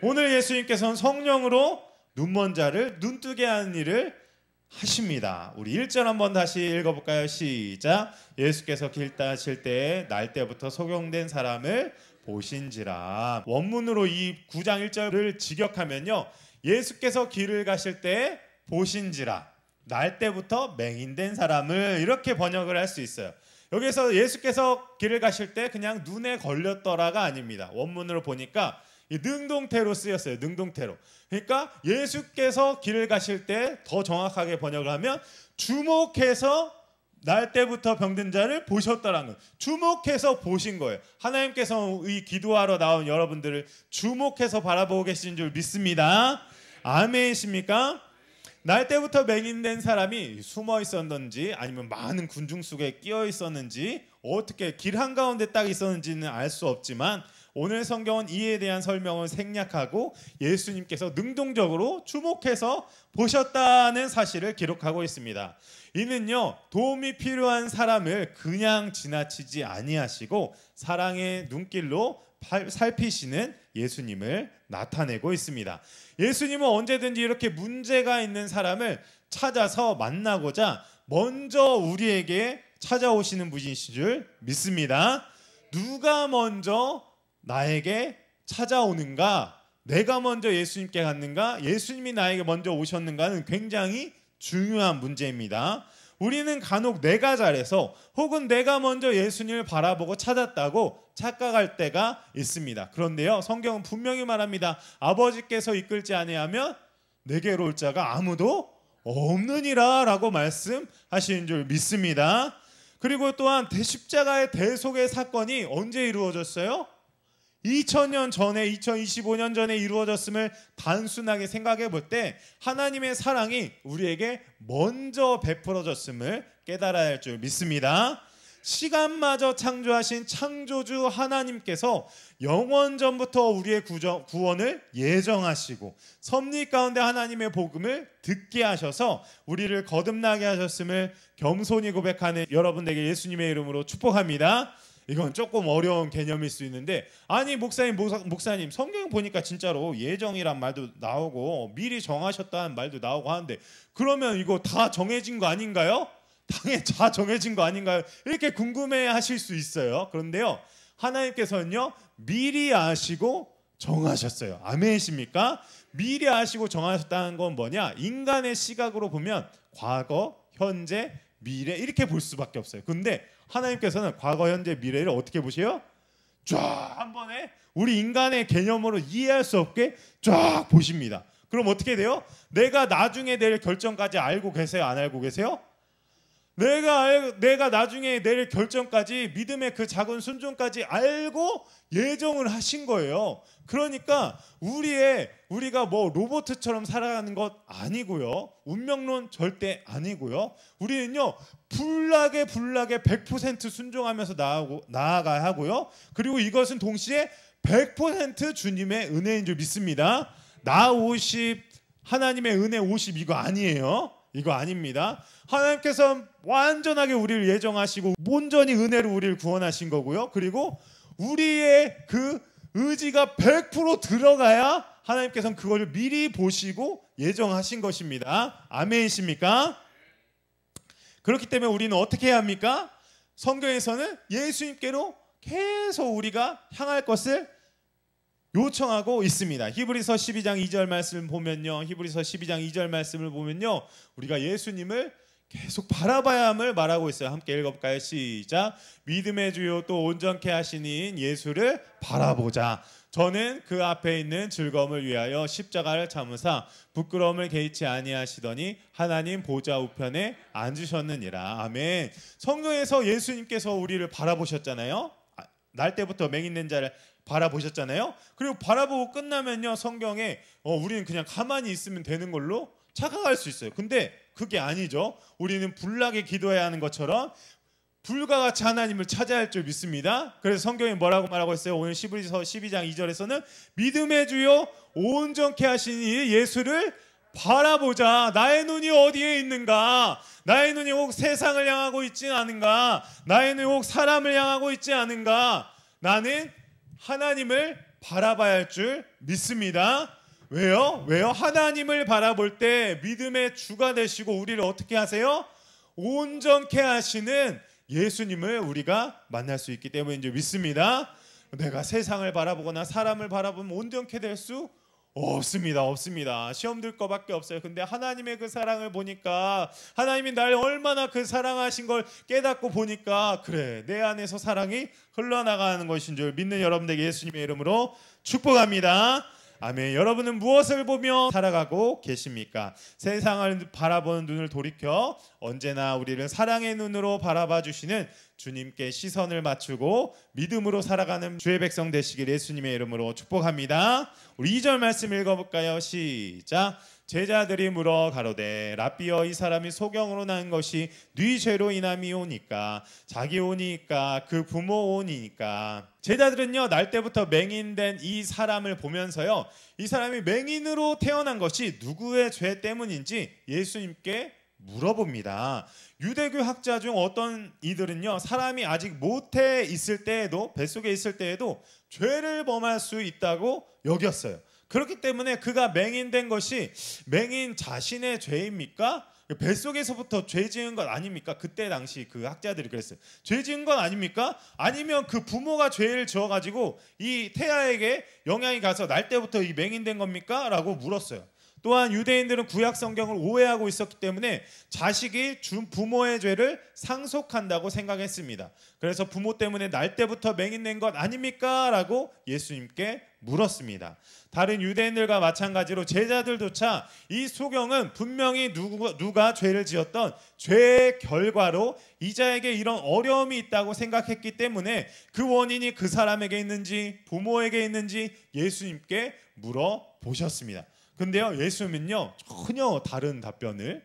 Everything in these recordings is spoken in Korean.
오늘 예수님께서는 성령으로 눈먼 자를 눈뜨게 하는 일을 하십니다. 우리 1절 한번 다시 읽어볼까요? 시작. 예수께서 길 따실 때에 날 때부터 소경된 사람을 보신지라. 원문으로 이 9장 1절을 직역하면요, 예수께서 길을 가실 때에 보신지라, 날 때부터 맹인된 사람을, 이렇게 번역을 할 수 있어요. 여기서 예수께서 길을 가실 때 그냥 눈에 걸렸더라가 아닙니다. 원문으로 보니까 이 능동태로 쓰였어요. 능동태로. 그러니까 예수께서 길을 가실 때 더 정확하게 번역을 하면 주목해서 날 때부터 병든 자를 보셨더라는 거예요. 주목해서 보신 거예요. 하나님께서 이 기도하러 나온 여러분들을 주목해서 바라보고 계신 줄 믿습니다. 아멘이십니까? 날 때부터 맹인된 사람이 숨어 있었는지 아니면 많은 군중 속에 끼어 있었는지 어떻게 길 한가운데 딱 있었는지는 알 수 없지만 오늘 성경은 이에 대한 설명을 생략하고 예수님께서 능동적으로 주목해서 보셨다는 사실을 기록하고 있습니다. 이는요, 도움이 필요한 사람을 그냥 지나치지 아니하시고 사랑의 눈길로 살피시는 예수님을 나타내고 있습니다. 예수님은 언제든지 이렇게 문제가 있는 사람을 찾아서 만나고자 먼저 우리에게 찾아오시는 분이신 줄 믿습니다. 누가 먼저 나에게 찾아오는가, 내가 먼저 예수님께 갔는가, 예수님이 나에게 먼저 오셨는가는 굉장히 중요한 문제입니다. 우리는 간혹 내가 잘해서 혹은 내가 먼저 예수님을 바라보고 찾았다고 착각할 때가 있습니다. 그런데요, 성경은 분명히 말합니다. 아버지께서 이끌지 아니하면 내게로 올 자가 아무도 없느니라 라고 말씀하시는 줄 믿습니다. 그리고 또한 십자가의 대속의 사건이 언제 이루어졌어요? 2000년 전에, 2025년 전에 이루어졌음을 단순하게 생각해 볼 때 하나님의 사랑이 우리에게 먼저 베풀어졌음을 깨달아야 할 줄 믿습니다. 시간마저 창조하신 창조주 하나님께서 영원 전부터 우리의 구원을 예정하시고 섭리 가운데 하나님의 복음을 듣게 하셔서 우리를 거듭나게 하셨음을 겸손히 고백하는 여러분에게 예수님의 이름으로 축복합니다. 이건 조금 어려운 개념일 수 있는데, 아니 목사님 성경 보니까 진짜로 예정이란 말도 나오고 미리 정하셨다는 말도 나오고 하는데 그러면 이거 다 정해진 거 아닌가요? 당연히 다 정해진 거 아닌가요? 이렇게 궁금해 하실 수 있어요. 그런데요, 하나님께서는요 미리 아시고 정하셨어요. 아멘이십니까? 미리 아시고 정하셨다는 건 뭐냐? 인간의 시각으로 보면 과거, 현재, 미래 이렇게 볼 수밖에 없어요. 근데 하나님께서는 과거, 현재, 미래를 어떻게 보세요? 쫙 한 번에 우리 인간의 개념으로 이해할 수 없게 쫙 보십니다. 그럼 어떻게 돼요? 내가 나중에 내릴 결정까지 알고 계세요? 안 알고 계세요? 내가 나중에 내릴 결정까지, 믿음의 그 작은 순종까지 알고 예정을 하신 거예요. 그러니까 우리가 뭐 로봇처럼 살아가는 것 아니고요, 운명론 절대 아니고요, 우리는요 불나게 100% 순종하면서 나아가야 하고요, 그리고 이것은 동시에 100% 주님의 은혜인 줄 믿습니다. 나 50, 하나님의 은혜 50 이거 아니에요. 이거 아닙니다. 하나님께서 완전하게 우리를 예정하시고 온전히 은혜로 우리를 구원하신 거고요, 그리고 우리의 그 의지가 100% 들어가야 하나님께서는 그걸 미리 보시고 예정하신 것입니다. 아멘이십니까? 그렇기 때문에 우리는 어떻게 해야 합니까? 성경에서는 예수님께로 계속 우리가 향할 것을 요청하고 있습니다. 히브리서 12장 2절 말씀을 보면요, 히브리서 12장 2절 말씀을 보면요, 우리가 예수님을 계속 바라봐야 함을 말하고 있어요. 함께 읽어볼까요? 시작. 믿음의 주요 또 온전케 하시는 예수를 바라보자. 저는 그 앞에 있는 즐거움을 위하여 십자가를 참으사 부끄러움을 개의치 아니하시더니 하나님 보좌 우편에 앉으셨느니라. 아멘. 성경에서 예수님께서 우리를 바라보셨잖아요. 날 때부터 맹인된 자를 바라보셨잖아요. 그리고 바라보고 끝나면요, 성경에 우리는 그냥 가만히 있으면 되는 걸로 착각할 수 있어요. 근데 그게 아니죠. 우리는 불나게 기도해야 하는 것처럼 불과 같이 하나님을 찾아야 할 줄 믿습니다. 그래서 성경이 뭐라고 말하고 있어요? 오늘 히브리서 12장 2절에서는 믿음의 주요 온전케 하시니 예수를 바라보자. 나의 눈이 어디에 있는가? 나의 눈이 혹 세상을 향하고 있지 않은가? 나의 눈이 혹 사람을 향하고 있지 않은가? 나는 하나님을 바라봐야 할 줄 믿습니다. 왜요? 하나님을 바라볼 때 믿음의 주가 되시고 우리를 어떻게 하세요? 온전케 하시는 예수님을 우리가 만날 수 있기 때문에 믿습니다. 내가 세상을 바라보거나 사람을 바라보면 온전케 될 수 없습니다. 시험 들 거밖에 없어요. 근데 하나님의 그 사랑을 보니까, 하나님이 날 얼마나 그 사랑하신 걸 깨닫고 보니까, 그래, 내 안에서 사랑이 흘러나가는 것인 줄 믿는 여러분들에게 예수님의 이름으로 축복합니다. 아멘. 여러분은 무엇을 보며 살아가고 계십니까? 세상을 바라보는 눈을 돌이켜 언제나 우리를 사랑의 눈으로 바라봐 주시는 주님께 시선을 맞추고 믿음으로 살아가는 주의 백성 되시길 예수님의 이름으로 축복합니다. 우리 2절 말씀 읽어볼까요? 시작. 제자들이 물어 가로되 랍비여, 이 사람이 소경으로 난 것이 네 죄로 인함이오니까? 자기 오니까 그 부모 오니까? 제자들은요, 날 때부터 맹인된 이 사람을 보면서요, 이 사람이 맹인으로 태어난 것이 누구의 죄 때문인지 예수님께 물어봅니다. 유대교 학자 중 어떤 이들은요, 사람이 아직 모태에 있을 때에도, 뱃속에 있을 때에도 죄를 범할 수 있다고 여겼어요. 그렇기 때문에 그가 맹인된 것이 맹인 자신의 죄입니까? 뱃속에서부터 죄 지은 것 아닙니까? 그때 당시 그 학자들이 그랬어요. 죄 지은 건 아닙니까? 아니면 그 부모가 죄를 지어가지고 이 태아에게 영향이 가서 날 때부터 이 맹인된 겁니까? 라고 물었어요. 또한 유대인들은 구약 성경을 오해하고 있었기 때문에 자식이 부모의 죄를 상속한다고 생각했습니다. 그래서 부모 때문에 날 때부터 맹인된 것 아닙니까? 라고 예수님께 물었습니다. 다른 유대인들과 마찬가지로 제자들조차 이 소경은 분명히 누가 죄를 지었던 죄의 결과로 이 자에게 이런 어려움이 있다고 생각했기 때문에 그 원인이 그 사람에게 있는지 부모에게 있는지 예수님께 물어보셨습니다. 근데요, 예수님은요, 전혀 다른 답변을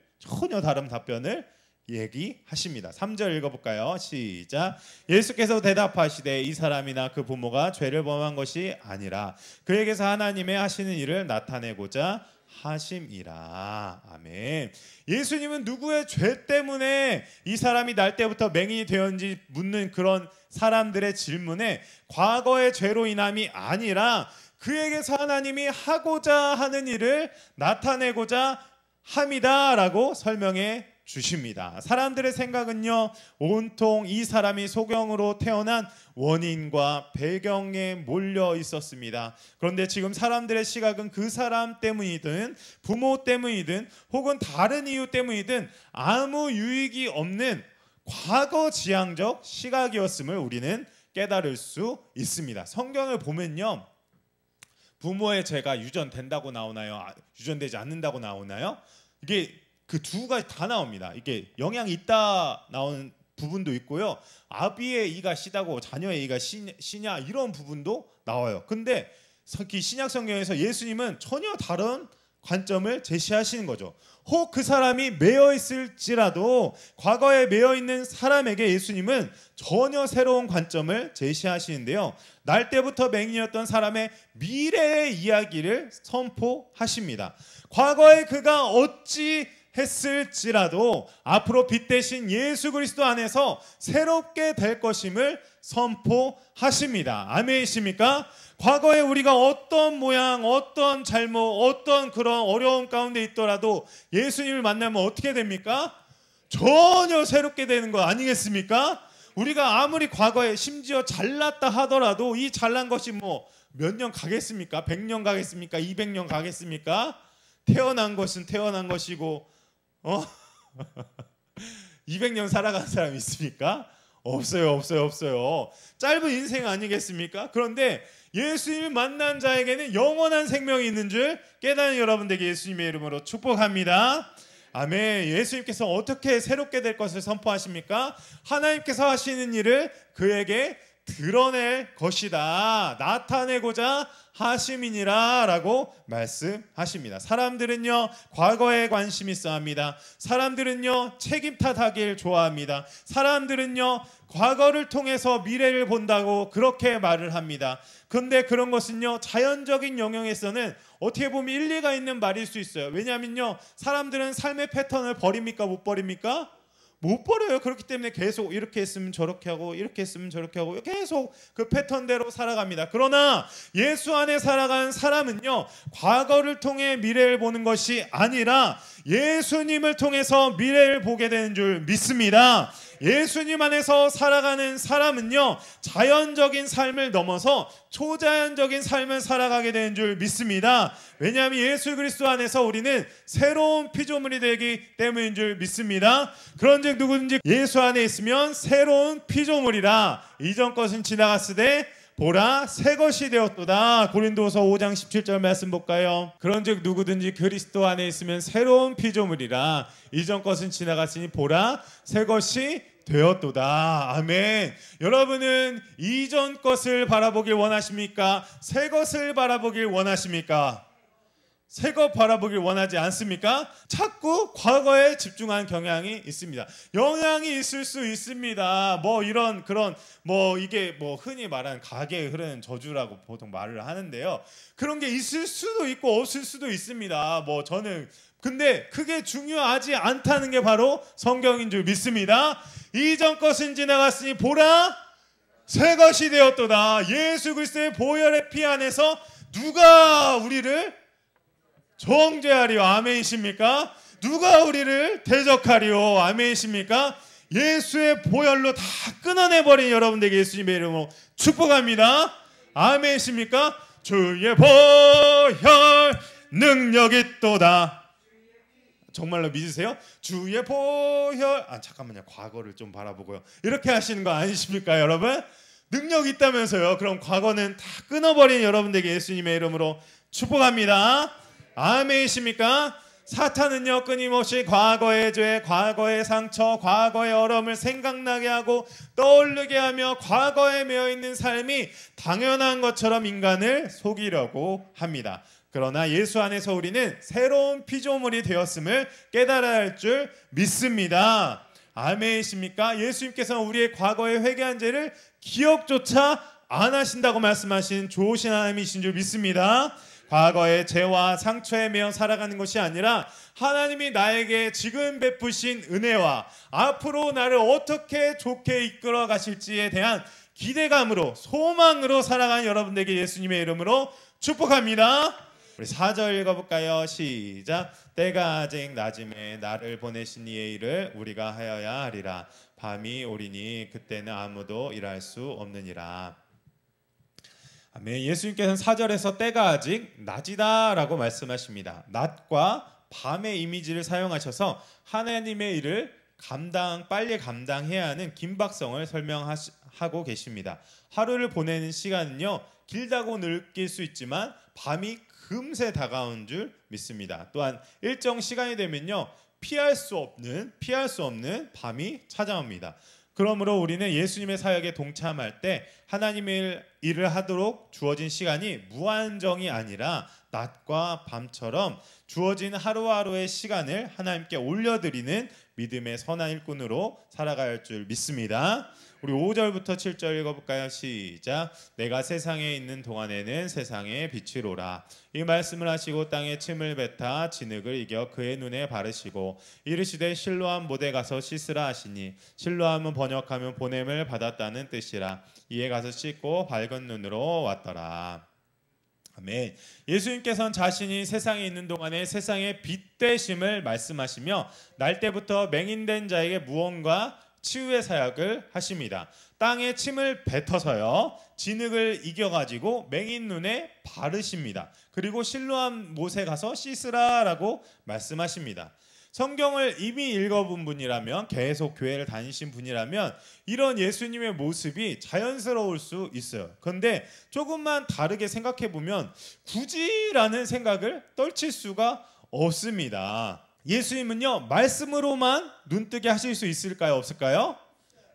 얘기하십니다. 3절 읽어볼까요? 시작. 예수께서 대답하시되 이 사람이나 그 부모가 죄를 범한 것이 아니라 그에게서 하나님의 하시는 일을 나타내고자 하심이라. 아멘. 예수님은 누구의 죄 때문에 이 사람이 날 때부터 맹인이 되었는지 묻는 그런 사람들의 질문에 과거의 죄로 인함이 아니라 그에게서 하나님이 하고자 하는 일을 나타내고자 함이다 라고 설명해 주십니다. 사람들의 생각은요, 온통 이 사람이 소경으로 태어난 원인과 배경에 몰려 있었습니다. 그런데 지금 사람들의 시각은 그 사람 때문이든 부모 때문이든 혹은 다른 이유 때문이든 아무 유익이 없는 과거지향적 시각이었음을 우리는 깨달을 수 있습니다. 성경을 보면요, 부모의 죄가 유전된다고 나오나요? 유전되지 않는다고 나오나요? 이게 그 두 가지 다 나옵니다. 이게 영향이 있다 나오는 부분도 있고요. 아비의 이가 씨다고 자녀의 이가 씨냐 이런 부분도 나와요. 근데 신약 성경에서 예수님은 전혀 다른 관점을 제시하시는 거죠. 혹 그 사람이 매여 있을지라도 과거에 매여 있는 사람에게 예수님은 전혀 새로운 관점을 제시하시는데요. 날 때부터 맹인이었던 사람의 미래의 이야기를 선포하십니다. 과거에 그가 어찌 했을지라도 앞으로 빛 대신 예수 그리스도 안에서 새롭게 될 것임을 선포하십니다. 아멘이십니까? 과거에 우리가 어떤 모양, 어떤 잘못, 어떤 그런 어려움 가운데 있더라도 예수님을 만나면 어떻게 됩니까? 전혀 새롭게 되는 거 아니겠습니까? 우리가 아무리 과거에 심지어 잘났다 하더라도 이 잘난 것이 뭐 몇 년 가겠습니까? 100년 가겠습니까? 200년 가겠습니까? 태어난 것은 태어난 것이고 200년 살아간 사람이 있습니까? 없어요. 짧은 인생 아니겠습니까? 그런데 예수님을 만난 자에게는 영원한 생명이 있는 줄 깨닫는 여러분들에게 예수님의 이름으로 축복합니다. 아멘. 예수님께서 어떻게 새롭게 될 것을 선포하십니까? 하나님께서 하시는 일을 그에게 드러낼 것이다, 나타내고자 하심이니라 라고 말씀하십니다. 사람들은요, 과거에 관심 있어 합니다. 사람들은요, 책임 탓하길 좋아합니다. 사람들은요, 과거를 통해서 미래를 본다고 그렇게 말을 합니다. 그런데 그런 것은요, 자연적인 영역에서는 어떻게 보면 일리가 있는 말일 수 있어요. 왜냐하면요, 사람들은 삶의 패턴을 버립니까? 못 버립니까? 못 버려요. 그렇기 때문에 계속 이렇게 했으면 저렇게 하고 이렇게 했으면 저렇게 하고 계속 그 패턴대로 살아갑니다. 그러나 예수 안에 살아가는 사람은요, 과거를 통해 미래를 보는 것이 아니라 예수님을 통해서 미래를 보게 되는 줄 믿습니다. 예수님 안에서 살아가는 사람은요, 자연적인 삶을 넘어서 초자연적인 삶을 살아가게 되는 줄 믿습니다. 왜냐하면 예수 그리스도 안에서 우리는 새로운 피조물이 되기 때문인 줄 믿습니다. 그런즉 누구든지 예수 안에 있으면 새로운 피조물이라, 이전 것은 지나갔으되 보라 새 것이 되었도다. 고린도서 5장 17절 말씀 볼까요? 그런즉 누구든지 그리스도 안에 있으면 새로운 피조물이라, 이전 것은 지나갔으니 보라 새 것이 되었도다. 아멘. 여러분은 이전 것을 바라보길 원하십니까? 새 것을 바라보길 원하십니까? 새 것 바라보길 원하지 않습니까? 자꾸 과거에 집중한 경향이 있습니다. 영향이 있을 수 있습니다. 뭐 이런 그런 뭐 이게 뭐 흔히 말하는 가계에 흐르는 저주라고 보통 말을 하는데요. 그런 게 있을 수도 있고 없을 수도 있습니다. 뭐 저는 근데 그게 중요하지 않다는 게 바로 성경인 줄 믿습니다. 이전 것은 지나갔으니 보라 새 것이 되었도다. 예수 그리스도의 보혈의 피 안에서 누가 우리를 정죄하리요? 아멘이십니까? 누가 우리를 대적하리요? 아멘이십니까? 예수의 보혈로 다 끊어내버린 여러분들에게 예수님의 이름으로 축복합니다. 아멘이십니까? 주의 보혈 능력 있도다. 정말로 믿으세요? 주의 보혈 잠깐만요. 과거를 좀 바라보고요. 이렇게 하시는 거 아니십니까 여러분? 능력 있다면서요. 그럼 과거는 다 끊어버린 여러분들에게 예수님의 이름으로 축복합니다. 아멘이십니까? 사탄은요 끊임없이 과거의 죄, 과거의 상처, 과거의 어려움을 생각나게 하고 떠오르게 하며 과거에 매여있는 삶이 당연한 것처럼 인간을 속이려고 합니다. 그러나 예수 안에서 우리는 새로운 피조물이 되었음을 깨달아야 할 줄 믿습니다. 아멘이십니까? 예수님께서는 우리의 과거의 회개한 죄를 기억조차 안 하신다고 말씀하신 좋으신 하나님이신 줄 믿습니다. 과거의 죄와 상처에 매여 살아가는 것이 아니라 하나님이 나에게 지금 베푸신 은혜와 앞으로 나를 어떻게 좋게 이끌어 가실지에 대한 기대감으로 소망으로 살아가는 여러분들에게 예수님의 이름으로 축복합니다. 우리 4절 읽어볼까요? 시작. 때가 아직 낮음에 나를 보내신 이의 일을 우리가 하여야 하리라. 밤이 오리니 그때는 아무도 일할 수 없느니라. 아멘. 예수님께서는 4절에서 때가 아직 낮이다 라고 말씀하십니다. 낮과 밤의 이미지를 사용하셔서 하나님의 일을 빨리 감당해야 하는 긴박성을 설명하고 계십니다. 하루를 보내는 시간은요 길다고 느낄 수 있지만 밤이 금세 다가온 줄 믿습니다. 또한 일정 시간이 되면요 피할 수 없는 밤이 찾아옵니다. 그러므로 우리는 예수님의 사역에 동참할 때 하나님의 일을 하도록 주어진 시간이 무한정이 아니라 낮과 밤처럼 주어진 하루하루의 시간을 하나님께 올려드리는 믿음의 선한 일꾼으로 살아가야 할 줄 믿습니다. 우리 5절부터 7절 읽어볼까요? 시작. 내가 세상에 있는 동안에는 세상의 빛이로라. 이 말씀을 하시고 땅에 침을 뱉아 진흙을 이겨 그의 눈에 바르시고 이르시되 실로암 못에 가서 씻으라 하시니 실로암은 번역하면 보냄을 받았다는 뜻이라. 이에 가서 씻고 밝은 눈으로 왔더라. 아멘. 예수님께서는 자신이 세상에 있는 동안에 세상의 빛 되심을 말씀하시며 날 때부터 맹인된 자에게 무언가 치유의 사역을 하십니다. 땅에 침을 뱉어서요 진흙을 이겨가지고 맹인 눈에 바르십니다. 그리고 실로암 못에 가서 씻으라 라고 말씀하십니다. 성경을 이미 읽어본 분이라면 계속 교회를 다니신 분이라면 이런 예수님의 모습이 자연스러울 수 있어요. 그런데 조금만 다르게 생각해보면 굳이라는 생각을 떨칠 수가 없습니다. 예수님은요 말씀으로만 눈뜨게 하실 수 있을까요? 없을까요?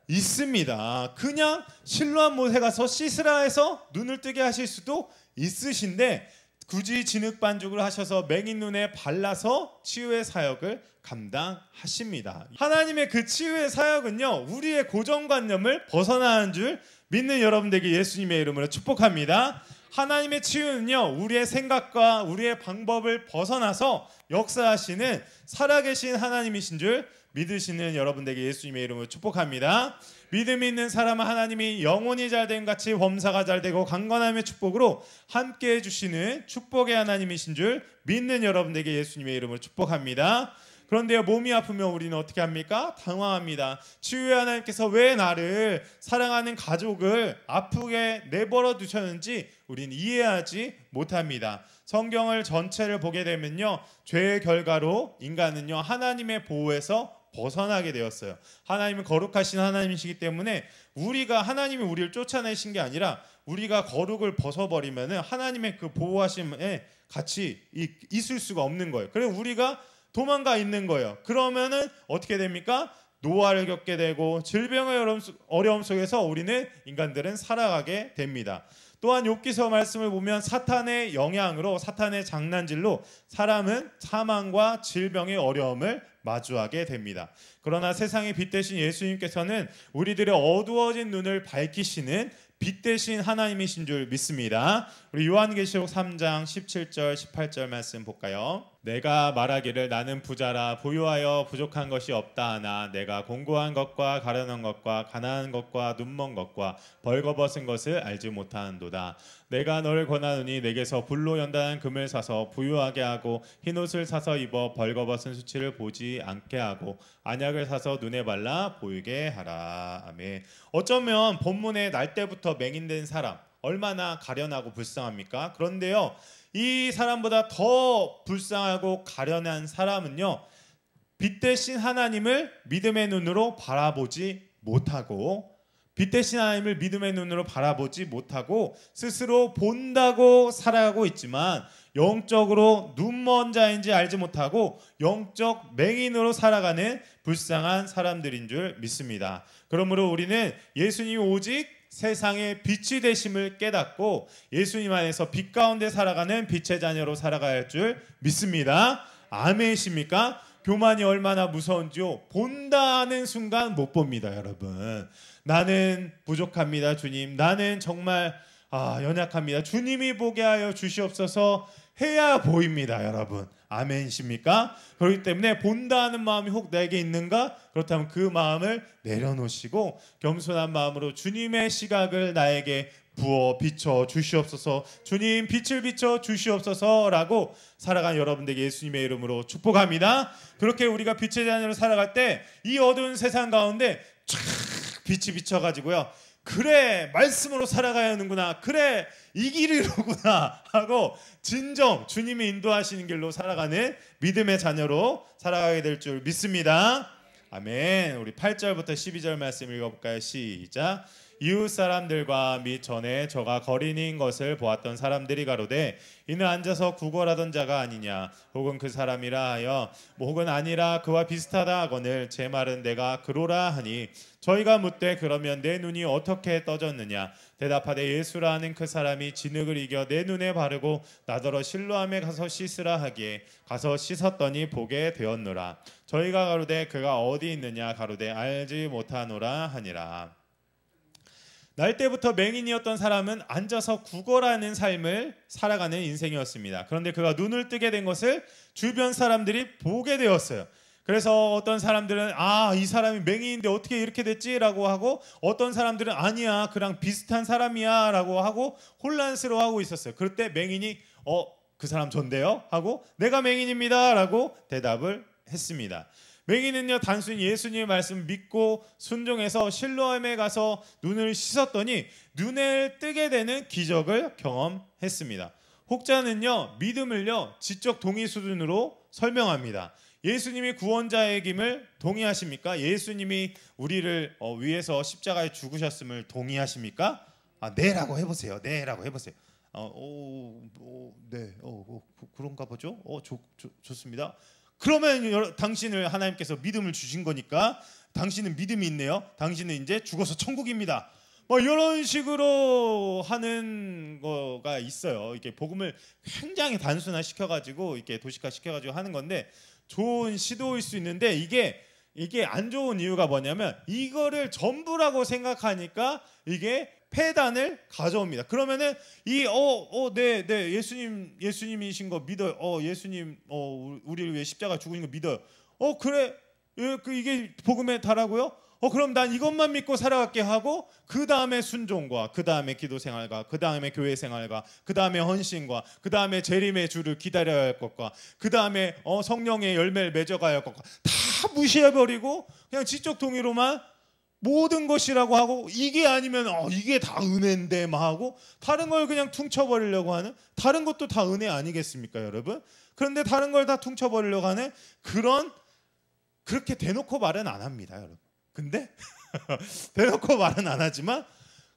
있습니다. 그냥 실로암 못에 가서 씻으라 해서 눈을 뜨게 하실 수도 있으신데 굳이 진흙 반죽을 하셔서 맹인 눈에 발라서 치유의 사역을 감당하십니다. 하나님의 그 치유의 사역은요 우리의 고정관념을 벗어나는 줄 믿는 여러분들에게 예수님의 이름으로 축복합니다. 하나님의 치유는요 우리의 생각과 우리의 방법을 벗어나서 역사하시는 살아계신 하나님이신 줄 믿으시는 여러분들에게 예수님의 이름으로 축복합니다. 믿음이 있는 사람은 하나님이 영혼이 잘됨 같이 범사가 잘되고 강건함의 축복으로 함께해 주시는 축복의 하나님이신 줄 믿는 여러분들에게 예수님의 이름으로 축복합니다. 그런데요, 몸이 아프면 우리는 어떻게 합니까? 당황합니다. 치유의 하나님께서 왜 나를 사랑하는 가족을 아프게 내버려 두셨는지 우리는 이해하지 못합니다. 성경을 전체를 보게 되면요, 죄의 결과로 인간은요 하나님의 보호에서 벗어나게 되었어요. 하나님은 거룩하신 하나님이시기 때문에 우리가 하나님이 우리를 쫓아내신 게 아니라 우리가 거룩을 벗어버리면은 하나님의 그 보호하심에 같이 있을 수가 없는 거예요. 그래서 우리가 도망가 있는 거예요. 그러면은 어떻게 됩니까? 노화를 겪게 되고 질병의 어려움 속에서 우리는 인간들은 살아가게 됩니다. 또한 욥기서 말씀을 보면 사탄의 영향으로, 사탄의 장난질로 사람은 사망과 질병의 어려움을 마주하게 됩니다. 그러나 세상의 빛 대신 예수님께서는 우리들의 어두워진 눈을 밝히시는 빛 대신 하나님이신 줄 믿습니다. 우리 요한계시록 3장 17절 18절 말씀 볼까요? 내가 말하기를 나는 부자라 부유하여 부족한 것이 없다 하나 내가 공고한 것과 가련한 것과 가난한 것과 눈먼 것과 벌거벗은 것을 알지 못하는도다. 내가 너를 권하노니 내게서 불로 연단한 금을 사서 부유하게 하고 흰옷을 사서 입어 벌거벗은 수치를 보지 않게 하고 안약을 사서 눈에 발라 보이게 하라. 아멘. 어쩌면 본문의 날 때부터 맹인된 사람 얼마나 가련하고 불쌍합니까? 그런데요, 이 사람보다 더 불쌍하고 가련한 사람은요, 빛 대신 하나님을 믿음의 눈으로 바라보지 못하고, 빛 대신 하나님을 믿음의 눈으로 바라보지 못하고 스스로 본다고 살아가고 있지만 영적으로 눈먼 자인지 알지 못하고 영적 맹인으로 살아가는 불쌍한 사람들인 줄 믿습니다. 그러므로 우리는 예수님이 오직 세상의 빛이 되심을 깨닫고 예수님 안에서 빛 가운데 살아가는 빛의 자녀로 살아가야 할 줄 믿습니다. 아멘이십니까? 교만이 얼마나 무서운지요, 본다는 순간 못 봅니다. 여러분, 나는 부족합니다. 주님, 나는 정말 연약합니다. 주님이 보게 하여 주시옵소서 해야 보입니다. 여러분, 아멘이십니까? 그렇기 때문에 본다는 마음이 혹 내게 있는가? 그렇다면 그 마음을 내려놓으시고 겸손한 마음으로 주님의 시각을 나에게 부어 비춰 주시옵소서, 주님 빛을 비춰 주시옵소서라고 살아간 여러분들에게 예수님의 이름으로 축복합니다. 그렇게 우리가 빛의 자녀로 살아갈 때 이 어두운 세상 가운데 쫙 빛이 비춰가지고요, 그래 말씀으로 살아가야 하는구나, 그래 이 길이로구나 하고 진정 주님이 인도하시는 길로 살아가는 믿음의 자녀로 살아가게 될 줄 믿습니다. 아멘. 우리 8절부터 12절 말씀 읽어볼까요? 시작. 이웃 사람들과 및 전에 저가 거린인 것을 보았던 사람들이 가로되 이는 앉아서 구걸하던 자가 아니냐, 혹은 그 사람이라 하여 혹은 아니라 그와 비슷하다 하거늘 제 말은 내가 그로라 하니 저희가 묻되 그러면 내 눈이 어떻게 떠졌느냐. 대답하되 예수라 하는 그 사람이 진흙을 이겨 내 눈에 바르고 나더러 실로암에 가서 씻으라 하기에 가서 씻었더니 보게 되었노라. 저희가 가로되 그가 어디 있느냐 가로되 알지 못하노라 하니라. 날 때부터 맹인이었던 사람은 앉아서 구걸하는 삶을 살아가는 인생이었습니다. 그런데 그가 눈을 뜨게 된 것을 주변 사람들이 보게 되었어요. 그래서 어떤 사람들은 이 사람이 맹인인데 어떻게 이렇게 됐지? 라고 하고, 어떤 사람들은 아니야 그랑 비슷한 사람이야 라고 하고 혼란스러워하고 있었어요. 그럴 때 맹인이 그 사람 전데요? 하고 내가 맹인입니다 라고 대답을 했습니다. 맹인은요, 단순히 예수님의 말씀을 믿고 순종해서 실로암에 가서 눈을 씻었더니 눈을 뜨게 되는 기적을 경험했습니다. 혹자는요, 믿음을요 지적 동의 수준으로 설명합니다. 예수님이 구원자의 김을 동의하십니까? 예수님이 우리를 위해서 십자가에 죽으셨음을 동의하십니까? 네라고 해보세요. 네라고 해보세요. 네, 그런가 보죠. 좋습니다. 그러면 당신을 하나님께서 믿음을 주신 거니까 당신은 믿음이 있네요. 당신은 이제 죽어서 천국입니다. 이런 식으로 하는 거가 있어요. 이게 복음을 굉장히 단순화 시켜가지고 이렇게 도식화 시켜가지고 하는 건데 좋은 시도일 수 있는데 이게 안 좋은 이유가 뭐냐면 이거를 전부라고 생각하니까 이게 폐단을 가져옵니다. 그러면은 네, 예수님이신 거 믿어요. 예수님 우리를 위해 십자가 죽으신 거 믿어요. 그래 이게 복음에 다라고요? 그럼 난 이것만 믿고 살아갈게 하고 그 다음에 순종과 그 다음에 기도 생활과 그 다음에 교회 생활과 그 다음에 헌신과 그 다음에 재림의 주를 기다려야 할 것과 그 다음에 성령의 열매를 맺어가야 할 것과 다 무시해버리고 그냥 지적 동의로만 모든 것이라고 하고 이게 아니면 이게 다 은혜인데 막 하고 다른 걸 그냥 퉁쳐버리려고 하는, 다른 것도 다 은혜 아니겠습니까 여러분? 그런데 다른 걸 다 퉁쳐버리려고 하는 그렇게 대놓고 말은 안 합니다 여러분. 근데 대놓고 말은 안 하지만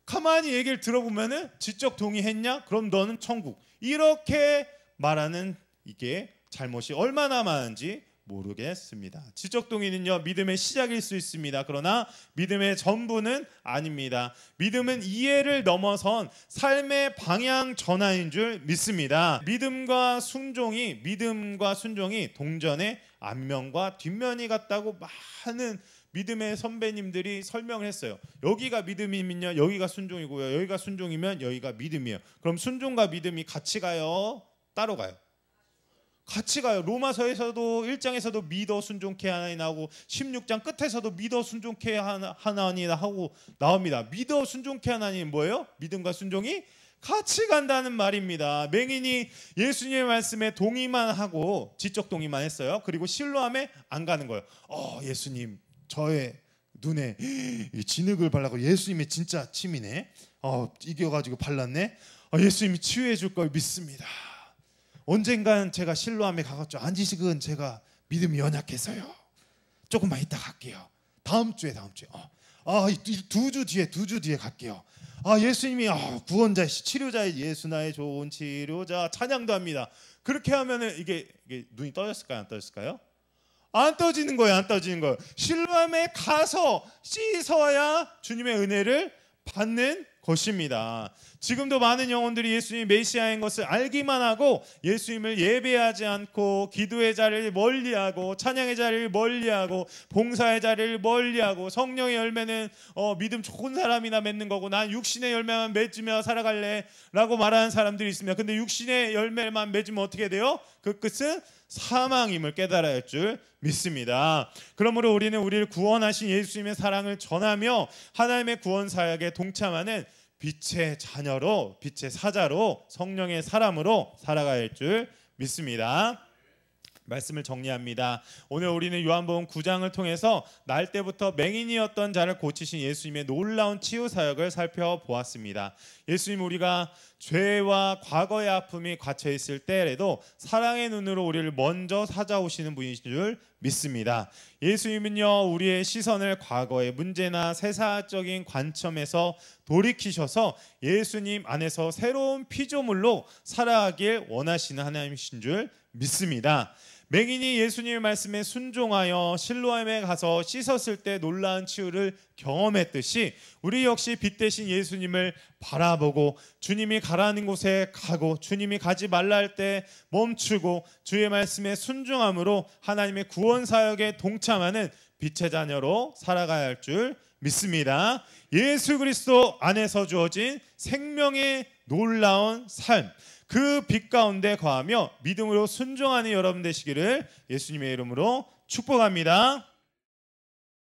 가만히 얘기를 들어보면은 지적 동의했냐? 그럼 너는 천국, 이렇게 말하는 이게 잘못이 얼마나 많은지 모르겠습니다. 지적 동의는요 믿음의 시작일 수 있습니다. 그러나 믿음의 전부는 아닙니다. 믿음은 이해를 넘어선 삶의 방향 전환인 줄 믿습니다. 믿음과 순종이 동전의 앞면과 뒷면이 같다고 많은 믿음의 선배님들이 설명을 했어요. 여기가 믿음이면요 여기가 순종이고요, 여기가 순종이면 여기가 믿음이에요. 그럼 순종과 믿음이 같이 가요, 따로 가요? 같이 가요. 로마서에서도 1장에서도 믿어 순종케 하나니 나오고 16장 끝에서도 믿어 순종케 하나니 하고 나옵니다. 믿어 순종케 하나니 뭐예요? 믿음과 순종이 같이 간다는 말입니다. 맹인이 예수님의 말씀에 동의만 하고 지적 동의만 했어요. 그리고 신뢰함에 안 가는 거예요. 예수님 저의 눈에 진흙을 발라고 예수님의 진짜 침이네. 이겨가지고 발랐네. 예수님이 치유해 줄 걸 믿습니다. 언젠간 제가 실로암에 가겠죠. 안지식은 제가 믿음이 연약해서요. 조금만 이따 갈게요. 다음 주에. 2주 뒤에 갈게요. 예수님이 구원자이시, 치료자의 예수 나의 좋은 치료자 찬양도 합니다. 그렇게 하면은 이게 눈이 떠졌을까요? 안 떠졌을까요? 안 떠지는 거예요. 안 떠지는 거예요. 실로암에 가서 씻어야 주님의 은혜를 받는 것입니다. 지금도 많은 영혼들이 예수님이 메시아인 것을 알기만 하고 예수님을 예배하지 않고 기도의 자리를 멀리하고 찬양의 자리를 멀리하고 봉사의 자리를 멀리하고 성령의 열매는 믿음 좋은 사람이나 맺는 거고 난 육신의 열매만 맺으며 살아갈래 라고 말하는 사람들이 있습니다. 근데 육신의 열매만 맺으면 어떻게 돼요? 그 끝은 사망임을 깨달아야 할 줄 믿습니다. 그러므로 우리는 우리를 구원하신 예수님의 사랑을 전하며 하나님의 구원 사역에 동참하는 빛의 자녀로, 빛의 사자로, 성령의 사람으로 살아가야 할 줄 믿습니다. 말씀을 정리합니다. 오늘 우리는 요한복음 9장을 통해서 날 때부터 맹인이었던 자를 고치신 예수님의 놀라운 치유 사역을 살펴보았습니다. 예수님 우리가 죄와 과거의 아픔이 갇혀 있을 때에도 사랑의 눈으로 우리를 먼저 찾아오시는 분이신 줄 믿습니다. 예수님은요 우리의 시선을 과거의 문제나 세상적인 관점에서 돌이키셔서 예수님 안에서 새로운 피조물로 살아가길 원하시는 하나님이신 줄 믿습니다. 맹인이 예수님의 말씀에 순종하여 실로암에 가서 씻었을 때 놀라운 치유를 경험했듯이 우리 역시 빛 대신 예수님을 바라보고 주님이 가라는 곳에 가고 주님이 가지 말라 할 때 멈추고 주의 말씀에 순종함으로 하나님의 구원 사역에 동참하는 빛의 자녀로 살아가야 할 줄 믿습니다. 예수 그리스도 안에서 주어진 생명의 놀라운 삶, 그 빛 가운데 거하며 믿음으로 순종하는 여러분 되시기를 예수님의 이름으로 축복합니다.